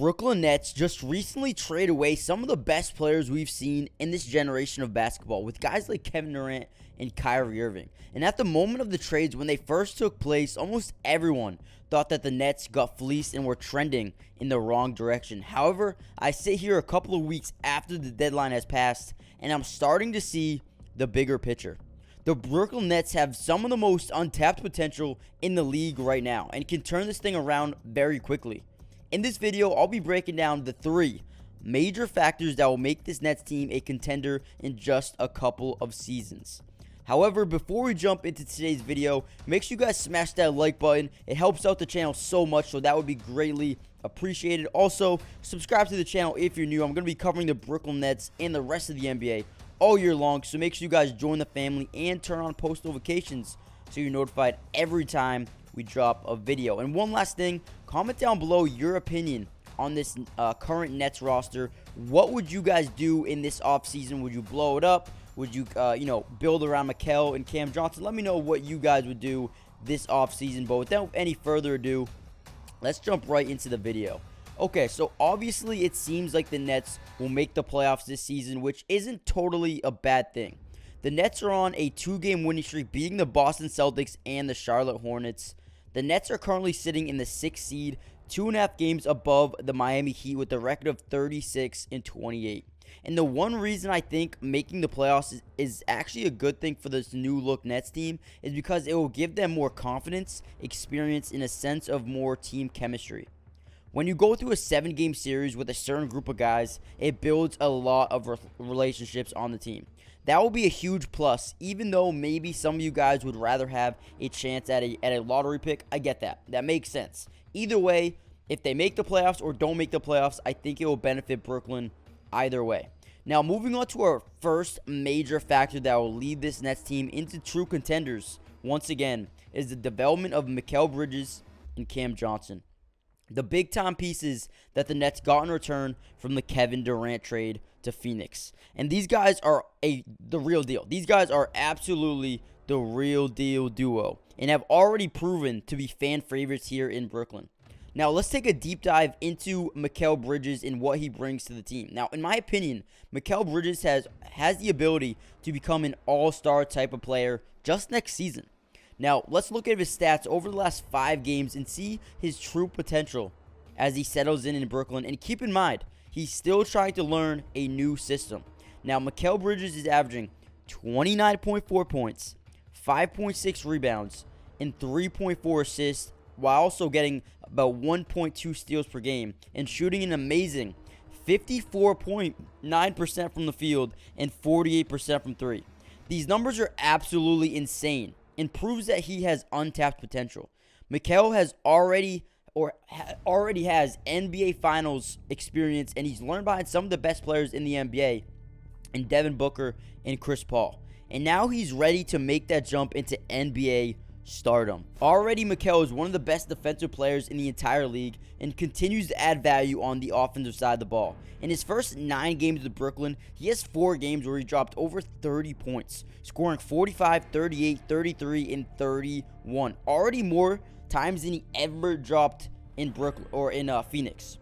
Brooklyn Nets just recently traded away some of the best players we've seen in this generation of basketball, with guys like Kevin Durant and Kyrie Irving. And at the moment of the trades, when they first took place, almost everyone thought that the Nets got fleeced and were trending in the wrong direction. However, I sit here a couple of weeks after the deadline has passed, and I'm starting to see the bigger picture. The Brooklyn Nets have some of the most untapped potential in the league right now and can turn this thing around very quickly. In this video, I'll be breaking down the 3 major factors that will make this Nets team a contender in just a couple of seasons. However, before we jump into today's video, make sure you guys smash that like button. It helps out the channel so much, so that would be greatly appreciated. Also, subscribe to the channel if you're new. I'm going to be covering the Brooklyn Nets and the rest of the NBA all year long, so make sure you guys join the family and turn on post notifications so you're notified every time we drop a video. And one last thing, comment down below your opinion on this current Nets roster. What would you guys do in this offseason? Would you blow it up? Would you, build around Mikal and Cam Johnson? Let me know what you guys would do this offseason. But without any further ado, let's jump right into the video. Okay, so obviously it seems like the Nets will make the playoffs this season, which isn't totally a bad thing. The Nets are on a 2-game winning streak, beating the Boston Celtics and the Charlotte Hornets. The Nets are currently sitting in the 6th seed, 2.5 games above the Miami Heat with a record of 36-28. And the one reason I think making the playoffs is actually a good thing for this new look Nets team is because it will give them more confidence, experience, and a sense of more team chemistry. When you go through a 7-game series with a certain group of guys, it builds a lot of relationships on the team. That will be a huge plus, even though maybe some of you guys would rather have a chance at a lottery pick. I get that. That makes sense. Either way, if they make the playoffs or don't make the playoffs, I think it will benefit Brooklyn either way. Now, moving on to our first major factor that will lead this Nets team into true contenders, once again, is the development of Mikal Bridges and Cam Johnson. The big-time pieces that the Nets got in return from the Kevin Durant trade to Phoenix. And these guys are the real deal. These guys are absolutely the real deal duo and have already proven to be fan favorites here in Brooklyn. Now, let's take a deep dive into Mikal Bridges and what he brings to the team. Now, in my opinion, Mikal Bridges has the ability to become an all-star type of player just next season. Now, let's look at his stats over the last 5 games and see his true potential as he settles in Brooklyn. And keep in mind, he's still trying to learn a new system. Now, Mikal Bridges is averaging 29.4 points, 5.6 rebounds, and 3.4 assists, while also getting about 1.2 steals per game and shooting an amazing 54.9% from the field and 48% from 3. These numbers are absolutely insane and proves that he has untapped potential. Mikal has already has NBA Finals experience, and he's learned behind some of the best players in the NBA, in Devin Booker and Chris Paul. And now he's ready to make that jump into NBA stardom. Already, Mikal is one of the best defensive players in the entire league and continues to add value on the offensive side of the ball. In his first 9 games with Brooklyn, he has 4 games where he dropped over 30 points, scoring 45, 38, 33, and 31. Already more times than he ever dropped in Brooklyn or in Phoenix.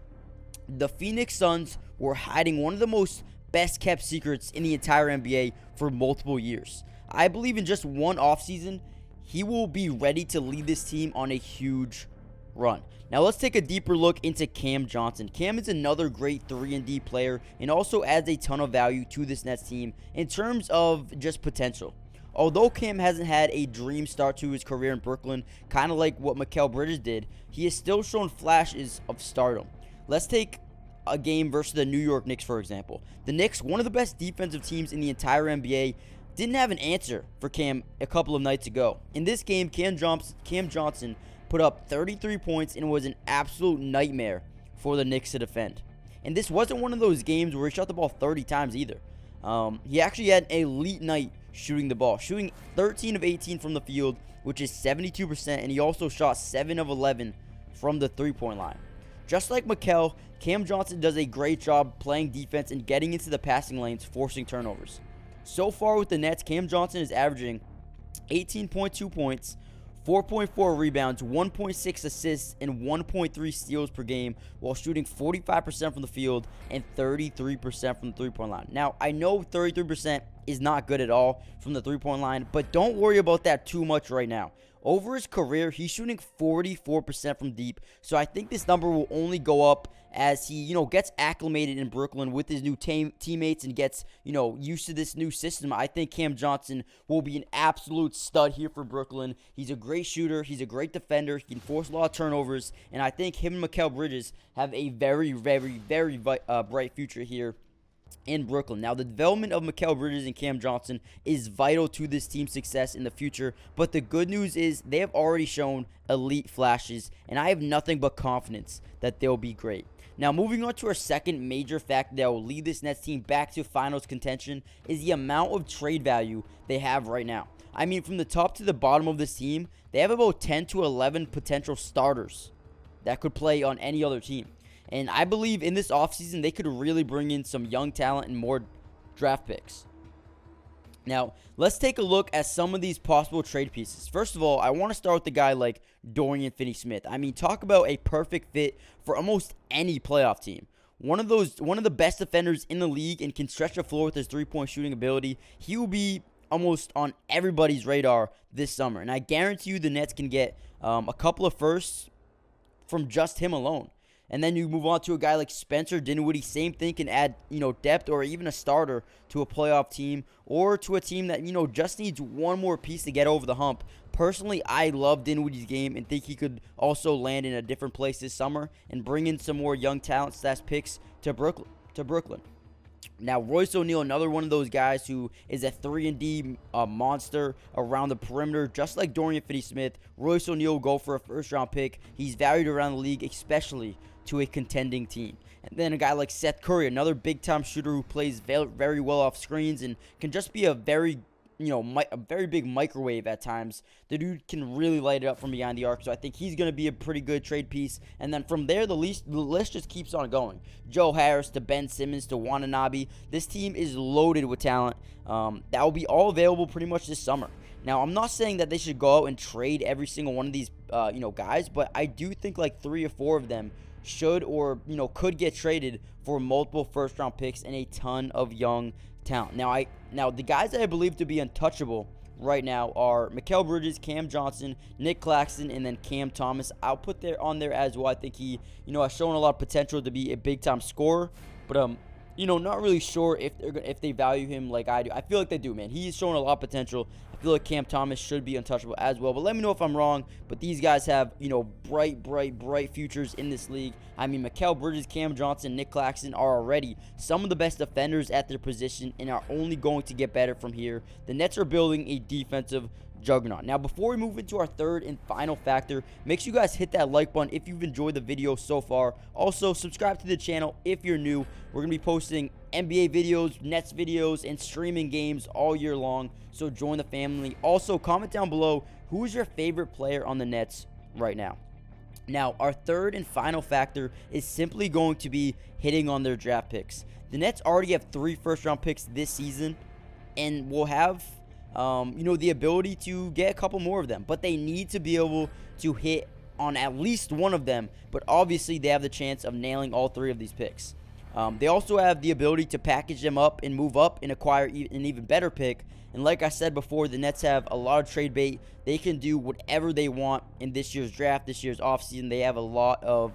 The Phoenix Suns were hiding one of the most best-kept secrets in the entire NBA for multiple years. I believe in just one offseason, he will be ready to lead this team on a huge run. Now let's take a deeper look into Cam Johnson. Cam is another great 3-and-D player and also adds a ton of value to this Nets team in terms of just potential. Although Cam hasn't had a dream start to his career in Brooklyn, kind of like what Mikal Bridges did, he has still shown flashes of stardom. Let's take a game versus the New York Knicks, for example. The Knicks, one of the best defensive teams in the entire NBA, didn't have an answer for Cam a couple of nights ago. In this game, Cam Johnson put up 33 points and was an absolute nightmare for the Knicks to defend. And this wasn't one of those games where he shot the ball 30 times either. He actually had an elite night shooting the ball, shooting 13 of 18 from the field, which is 72%, and he also shot 7 of 11 from the three-point line. Just like Mikal, Cam Johnson does a great job playing defense and getting into the passing lanes, forcing turnovers. So far with the Nets, Cam Johnson is averaging 18.2 points, 4.4 rebounds, 1.6 assists, and 1.3 steals per game while shooting 45% from the field and 33% from the three-point line. Now, I know 33% is not good at all from the three-point line, but don't worry about that too much right now. Over his career, he's shooting 44% from deep, so I think this number will only go up as he, gets acclimated in Brooklyn with his new teammates and gets, used to this new system. I think Cam Johnson will be an absolute stud here for Brooklyn. He's a great shooter. He's a great defender. He can force a lot of turnovers, and I think him and Mikal Bridges have a very, very, very bright future here in Brooklyn. Now, the development of Mikal Bridges and Cam Johnson is vital to this team's success in the future, but the good news is they have already shown elite flashes, and I have nothing but confidence that they'll be great. Now, moving on to our second major factor that will lead this Nets team back to finals contention is the amount of trade value they have right now. I mean, from the top to the bottom of this team, they have about 10 to 11 potential starters that could play on any other team. And I believe in this offseason, they could really bring in some young talent and more draft picks. Now, let's take a look at some of these possible trade pieces. First of all, I want to start with a guy like Dorian Finney-Smith. I mean, talk about a perfect fit for almost any playoff team. One of the best defenders in the league and can stretch the floor with his three-point shooting ability. He will be almost on everybody's radar this summer. And I guarantee you the Nets can get a couple of firsts from just him alone. And then you move on to a guy like Spencer Dinwiddie. Same thing, can add, depth or even a starter to a playoff team or to a team that, just needs one more piece to get over the hump. Personally, I love Dinwiddie's game and think he could also land in a different place this summer and bring in some more young talent / picks to Brooklyn. Now, Royce O'Neal, another one of those guys who is a 3-and-D monster around the perimeter. Just like Dorian Finney-Smith, Royce O'Neal will go for a first-round pick. He's valued around the league, especially to a contending team. And then a guy like Seth Curry, another big-time shooter who plays very well off screens and can just be a very big microwave at times. The dude can really light it up from behind the arc, so I think he's going to be a pretty good trade piece. And then from there, the list just keeps on going. Joe Harris to Ben Simmons to Watanabe. This team is loaded with talent. That will be all available pretty much this summer. Now, I'm not saying that they should go out and trade every single one of these, guys, but I do think like 3 or 4 of them should or, could get traded for multiple first-round picks and a ton of young talent. Now the guys that I believe to be untouchable right now are Mikal Bridges, Cam Johnson, Nick Claxton, and then Cam Thomas. I'll put on there as well. I think he, has shown a lot of potential to be a big-time scorer, but not really sure if they value him like I do. I feel like they do, man. He's shown a lot of potential. I feel like Cam Thomas should be untouchable as well. But let me know if I'm wrong. But these guys have, bright futures in this league. I mean, Mikal Bridges, Cam Johnson, Nick Claxton are already some of the best defenders at their position and are only going to get better from here. The Nets are building a defensive juggernaut. Now, before we move into our third and final factor, make sure you guys hit that like button if you've enjoyed the video so far. Also, subscribe to the channel if you're new. We're going to be posting NBA videos, Nets videos, and streaming games all year long, so join the family. Also, comment down below who is your favorite player on the Nets right now. Now, our third and final factor is simply going to be hitting on their draft picks. The Nets already have 3 first-round picks this season and will have the ability to get a couple more of them, but they need to be able to hit on at least one of them, but obviously they have the chance of nailing all 3 of these picks. They also have the ability to package them up and move up and acquire an even better pick, and like I said before, the Nets have a lot of trade bait. They can do whatever they want in this year's draft, this year's offseason. They have a lot of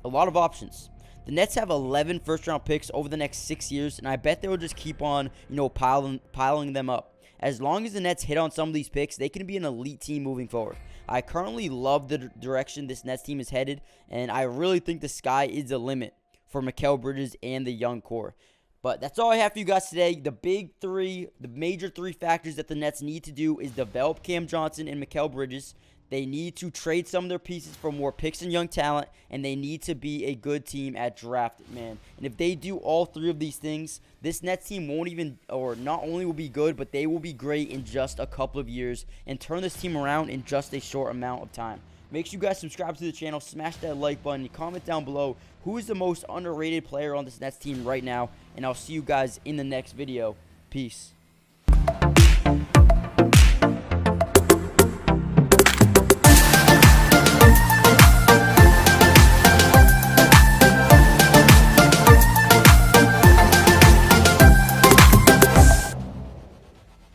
options. The Nets have 11 first-round picks over the next 6 years, and I bet they will just keep on, piling them up. As long as the Nets hit on some of these picks, they can be an elite team moving forward. I currently love the direction this Nets team is headed, and I really think the sky is the limit for Mikal Bridges and the young core. But that's all I have for you guys today. The major 3 factors that the Nets need to do is develop Cam Johnson and Mikal Bridges. They need to trade some of their pieces for more picks and young talent, and they need to be a good team at draft, man. And if they do all 3 of these things, this Nets team not only will be good, but they will be great in just a couple of years and turn this team around in just a short amount of time. Make sure you guys subscribe to the channel, smash that like button, and comment down below who is the most underrated player on this Nets team right now. And I'll see you guys in the next video. Peace.